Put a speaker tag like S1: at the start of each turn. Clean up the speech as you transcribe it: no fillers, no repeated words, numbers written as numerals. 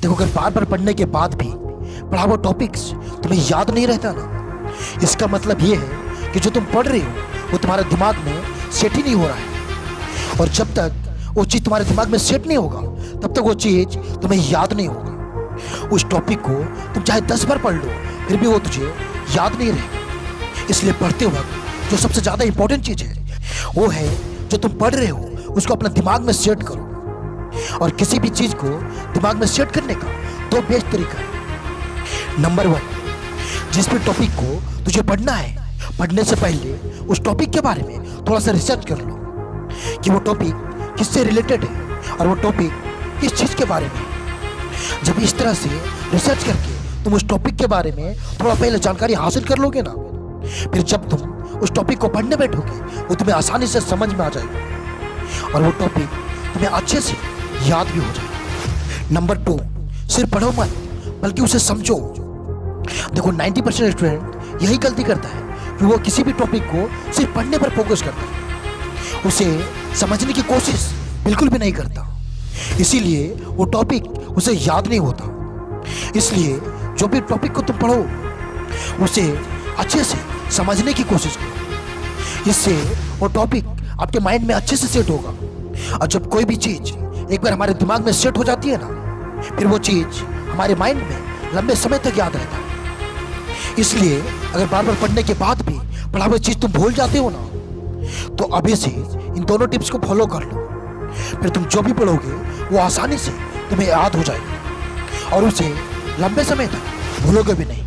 S1: देखो, अगर बार बार पढ़ने के बाद भी पढ़ा हुआ टॉपिक्स तुम्हें याद नहीं रहता ना, इसका मतलब ये है कि जो तुम पढ़ रहे हो वो तुम्हारे दिमाग में सेट ही नहीं हो रहा है। और जब तक वो चीज़ तुम्हारे दिमाग में सेट नहीं होगा तब तक वो चीज़ तुम्हें याद नहीं होगा। उस टॉपिक को तुम चाहे 10 बार पढ़ लो फिर भी वो तुझे याद नहीं रहेगा। इसलिए पढ़ते वक्त जो सबसे ज़्यादा इंपॉर्टेंट चीज़ है वो है जो तुम पढ़ रहे हो उसको अपने दिमाग में सेट करो। और किसी भी चीज़ को दिमाग में सेट करने का दो बेस्ट तरीका है। नंबर 1, जिस भी टॉपिक को तुझे पढ़ना है, पढ़ने से पहले उस टॉपिक के बारे में थोड़ा सा रिसर्च कर लो कि वो टॉपिक किससे रिलेटेड है और वो टॉपिक किस चीज़ के बारे में है। जब इस तरह से रिसर्च करके तुम उस टॉपिक के बारे में थोड़ा पहले जानकारी हासिल कर लोगे ना, फिर जब तुम उस टॉपिक को पढ़ने बैठोगे वो तुम्हें आसानी से समझ में आ जाएगा और वो टॉपिक तुम्हें अच्छे से याद भी हो जाएगा। नंबर 2, सिर्फ पढ़ो मत बल्कि उसे समझो। देखो, 90% स्टूडेंट यही गलती करता है कि वो किसी भी टॉपिक को सिर्फ पढ़ने पर फोकस करता है, उसे समझने की कोशिश बिल्कुल भी नहीं करता। इसीलिए वो टॉपिक उसे याद नहीं होता। इसलिए जो भी टॉपिक को तुम पढ़ो उसे अच्छे से समझने की कोशिश करो। इससे वो टॉपिक आपके माइंड में अच्छे से सेट होगा। और जब कोई भी चीज़ एक बार हमारे दिमाग में सेट हो जाती है ना, फिर वो चीज़ हमारे माइंड में लंबे समय तक याद रहता है। इसलिए अगर बार बार पढ़ने के बाद भी पढ़ा हुआ चीज़ तुम भूल जाते हो ना, तो अभी से इन दोनों टिप्स को फॉलो कर लो। फिर तुम जो भी पढ़ोगे वो आसानी से तुम्हें याद हो जाएगा और उसे लंबे समय तक भूलोगे भी नहीं।